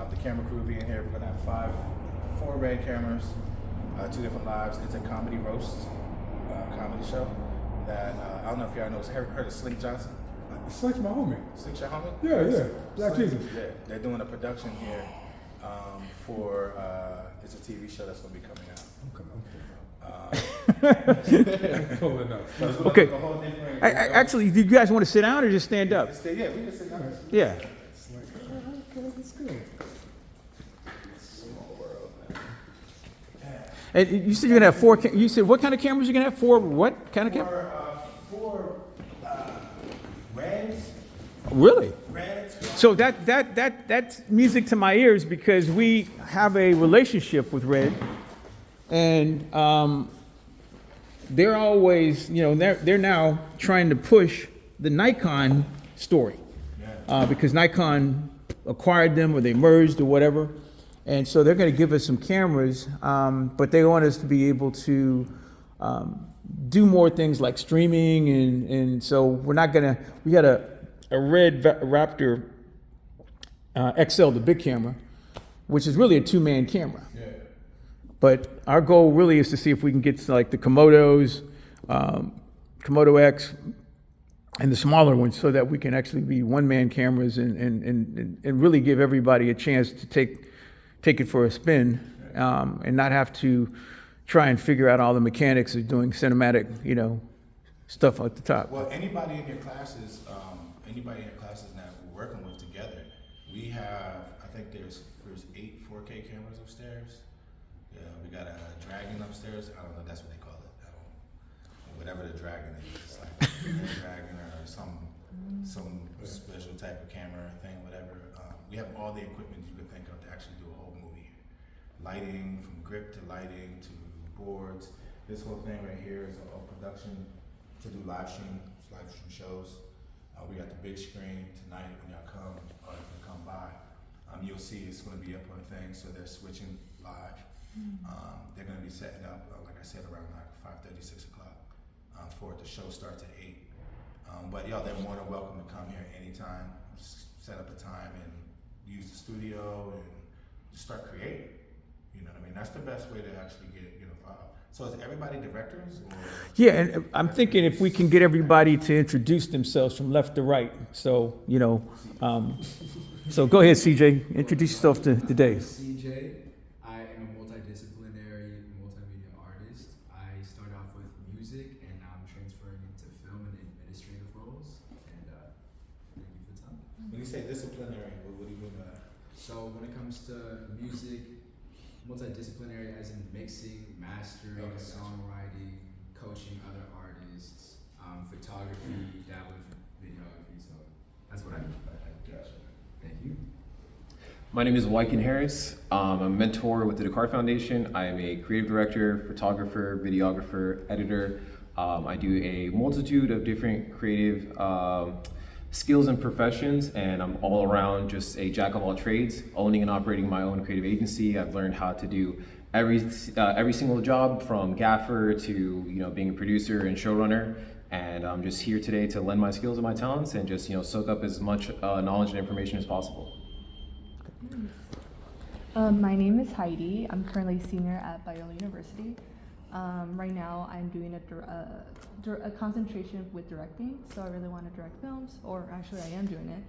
The camera crew will be in here. We're gonna have four red cameras, 2 different lives. It's a comedy roast, comedy show that I don't know if y'all know. Heard of Slick Johnson? Slick's my homie. Slick's your homie? Yeah. Black Jesus. Yeah, they're doing a production here for it's a TV show that's gonna be coming out. I'm pulling up. Okay. Actually, do you guys want to sit down or just stand up? Yeah, we can sit down. Yeah. It's like, okay, let's go. Small world, man. And you said you're gonna have 4. You said what kind of cameras you're gonna have? 4 what kind of cameras? Four reds. Really? Reds. So that's music to my ears because we have a relationship with Red, and they're always, they're now trying to push the Nikon story because Nikon acquired them or they merged or whatever, and so they're going to give us some cameras, but they want us to be able to do more things like streaming, and so we're not gonna. We got a Red Raptor XL, the big camera, which is really a 2-man camera. Yeah. But our goal really is to see if we can get like the Komodos, Komodo X, and the smaller ones, so that we can actually be 1-man cameras and really give everybody a chance to take it for a spin, and not have to try and figure out all the mechanics of doing cinematic, stuff at the top. Well, anybody in your classes that we're working with together, we have, I think there's 8 4K cameras upstairs. Yeah, we got a Dragon upstairs. I don't know, that's what they call it. Whatever the Dragon is, it's like a Dragon or some special type of camera thing, whatever. We have all the equipment you could think of to actually do a whole movie. Lighting, from grip to lighting to boards. This whole thing right here is a production to do live stream shows. We got the big screen tonight when y'all come, or if you come by. You'll see it's going to be up on the thing, so they're switching live. They're going to be setting up, like I said, around like 5:30, 6 o'clock for it. The show starts at 8. But y'all, they're more than welcome to come here anytime. Just set up a time and use the studio and just start creating. You know what I mean? That's the best way to actually get involved. So is everybody directors? Or? Yeah, and I'm thinking if we can get everybody to introduce themselves from left to right. So, so go ahead, CJ. Introduce yourself to Dave. CJ. I am a multidisciplinary multimedia artist. I started off with music, and now I'm transferring into film and administrative roles. And thank you for the time. When you say disciplinary, what do you mean by that? So when it comes to music, multidisciplinary as in mixing, mastering, songwriting, coaching other artists, photography, dabbling in videography. So that's what I mean by that. Thank you. My name is Wyken Harris. I'm a mentor with the Dakar Foundation. I am a creative director, photographer, videographer, editor. I do a multitude of different creative skills and professions, and I'm all around just a jack of all trades, owning and operating my own creative agency. I've learned how to do every single job, from gaffer to being a producer and showrunner. And I'm just here today to lend my skills and my talents and just soak up as much knowledge and information as possible. My name is Heidi. I'm currently a senior at Biola University. Right now I'm doing a concentration with directing, so I really want to direct films, or actually I am doing it.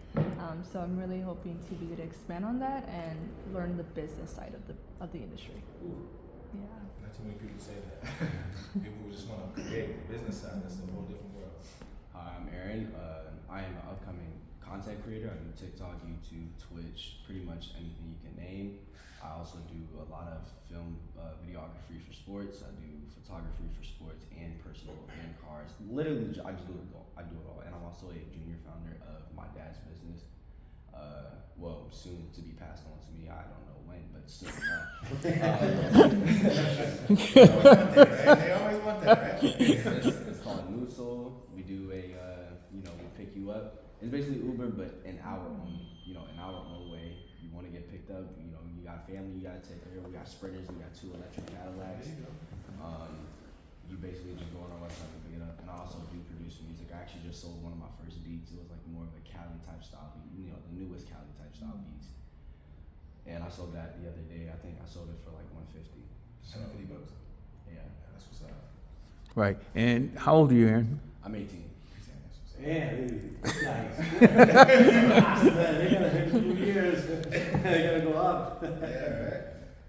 So I'm really hoping to be able to expand on that and learn the business side of the industry. Ooh. Yeah. Not too many people say that. People just want to create the business side. That's a whole different world. Hi, I'm Aaron. I am an upcoming content creator. I do TikTok, YouTube, Twitch, pretty much anything you can name. I also do a lot of film videography for sports. I do photography for sports and personal and cars. Literally, I just do it all. I do it all. And I'm also a junior founder of my dad's business. Well, soon to be passed on to me. I don't know when, but soon. They always want that, right? It's called New Soul. We do we pick you up. It's basically Uber, but in our own, in our own way. You want to get picked up. You got family you got to take care of. We got Sprinters. We got 2 electric Cadillacs. You basically just go on our website and pick it up. And I also do produce music. I actually just sold one of my first beats. It was like more of a Cali type style beat. The newest Cali type style beats. I sold that the other day. I think I sold it for like 150. $150. Yeah, That's what's up. Right. And how old are you, Aaron? I'm 18. Yeah, guys. They're gonna in 2 years. They're gonna go up. Yeah, right.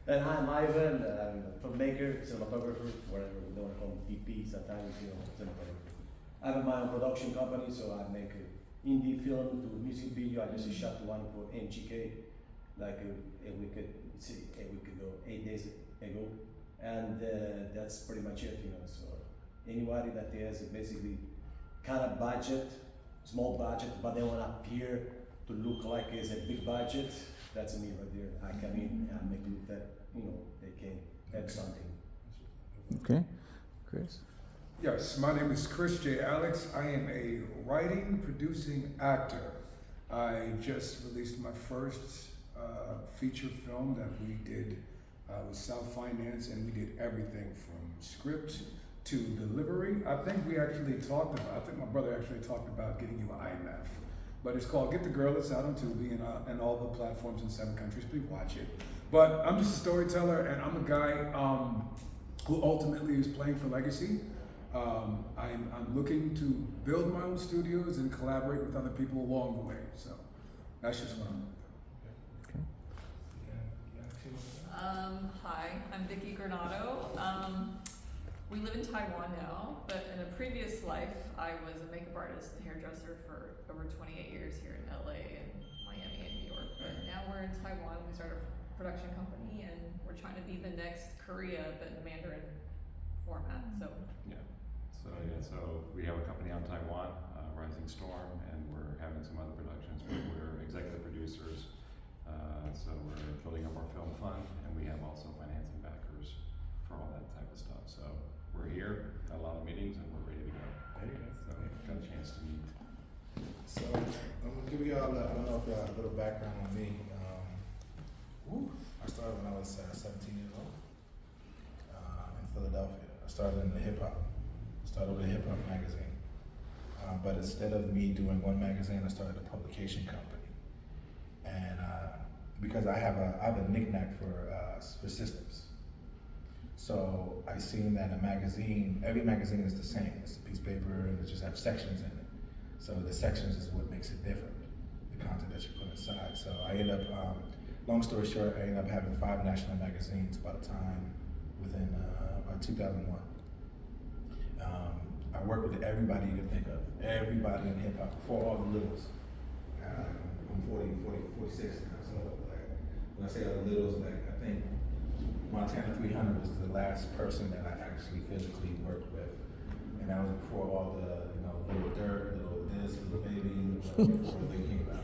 And I'm Ivan. I'm a filmmaker, cinematographer, whatever we don't call them, DP. Sometimes cinematographer. I have my own production company, so I make indie film to music video. I just shot one for MGK like a week ago, 8 days ago, and that's pretty much it. So anybody that has basically kind of budget, small budget, but they want to appear to look like it's a big budget. That's me right there. I come in and make it look that they can have something. Okay. Chris? Yes, my name is Chris J. Alex. I am a writing, producing actor. I just released my first feature film that we did with South Finance, and we did everything from script to delivery. I think my brother actually talked about getting you an IMF. But it's called Get the Girl. It's out on Tubi and all the platforms in 7 countries. Please watch it. But I'm just a storyteller, and I'm a guy who ultimately is playing for legacy. I'm looking to build my own studios and collaborate with other people along the way. So that's just what I'm doing. Hi, I'm Vicky Granado. We live in Taiwan now, but in a previous life, I was a makeup artist and hairdresser for over 28 years here in LA and Miami and New York. But now we're in Taiwan. We started a production company, and we're trying to be the next Korea, but in Mandarin format. So So we have a company out in Taiwan, Rising Storm, and we're having some other productions. But we're executive producers, so we're building up our film fund, and we have also financing backers for all that type of stuff. So we're here, got a lot of meetings, and we're ready to go. There you go. So got a chance to meet. So I'm gonna give y'all I don't know if y'all a little background on me. I started when I was 17 years old in Philadelphia. I started in the hip hop. Started with a hip hop magazine. But instead of me doing one magazine, I started a publication company. And because I have a knick-knack for systems. So I seen that every magazine is the same. It's a piece of paper and it just have sections in it. So the sections is what makes it different, the content that you put inside. So I ended up, long story short, I ended up having 5 national magazines by the time within about 2001. I work with everybody you can think of, everybody in hip hop, before all the littles. I'm 46 now, so when I say all the littles, I think Montana 300 was the last person that I actually physically worked with. And that was before all the, Little Dirt, Little This, Little Baby, before they came out.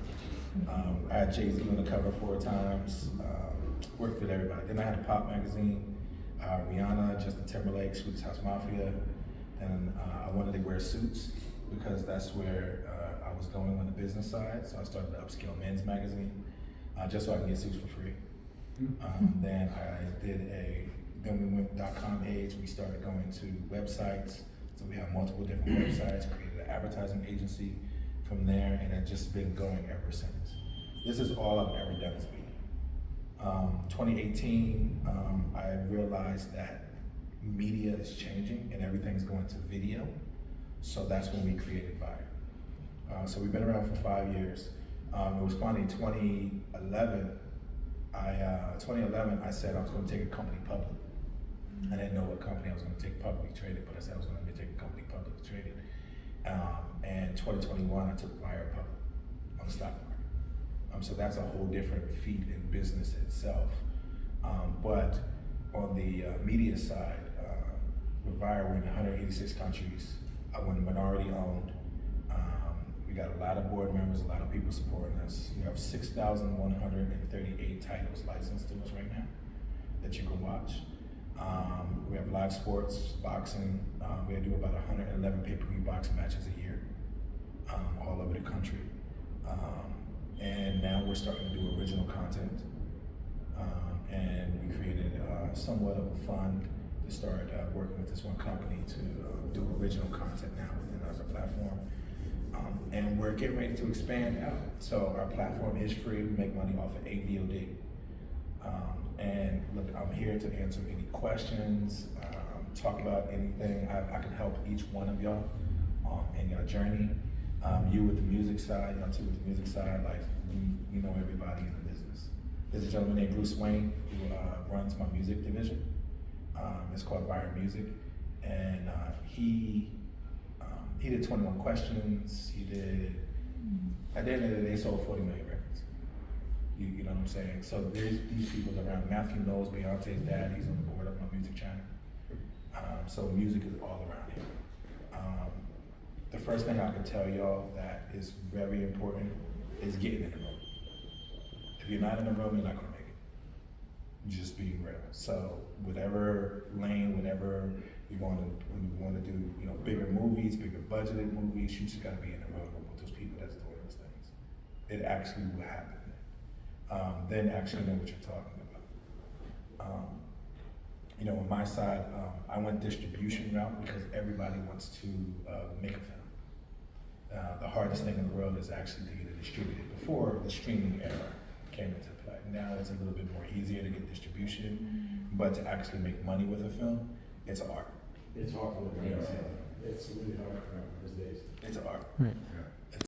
I had Jay-Z on the cover 4 times, worked with everybody. Then I had a pop magazine, Rihanna, Justin Timberlake, Swedish House Mafia. And I wanted to wear suits because that's where I was going on the business side. So I started the Upscale Men's magazine just so I can get suits for free. Then we went .com age. We started going to websites. So we have multiple different websites, created an advertising agency from there, and it's just been going ever since. This is all I've ever done as media. 2018, I realized that media is changing and everything's going to video. So that's when we created VYRE. So we've been around for 5 years. It was funny, 2011, I said I was going to take a company public. I didn't know what company I was going to take publicly traded, but I said I was going to take a company publicly traded. And 2021, I took VYRE public on the stock market. So that's a whole different feat in business itself. But on the media side, with VYRE, we're in 186 countries. We're minority owned. We got a lot of board members, a lot of people supporting us. We have 6,138 titles licensed to us right now that you can watch. We have live sports, boxing. We do about 111 pay-per-view boxing matches a year, all over the country. And now we're starting to do original content. And we created somewhat of a fund to start working with this one company to do original content now within our platform. And we're getting ready to expand out. So our platform is free. We make money off of AVOD. And look, I'm here to answer any questions, talk about anything. I can help each one of y'all in your journey. You with the music side, y'all too with the music side, like we know everybody in the business. There's a gentleman named Bruce Wayne who runs my music division. It's called VYRE Music, and he did 21 Questions. He did, at the end of the day, sold 40 million records. You know what I'm saying? So there's these people around. Matthew knows Beyonce's dad. He's on the board of my music channel. So music is all around here. The first thing I can tell y'all that is very important is getting in the room. If you're not in the room, you're not gonna make it. Just being real. So whatever lane, whatever you want to, when you want to do, you know, bigger movies, bigger budgeted movies, you just gotta be in the room with those people that's doing those things. It actually will happen. Then actually know what you're talking about. You know, on my side, I went distribution route because everybody wants to make a film. The hardest thing in the world is actually to get it distributed. Before, the streaming era came into play. Now it's a little bit more easier to get distribution, but to actually make money with a film, it's art. It's hard for the it's really hard these days. It's art. Right. Yeah.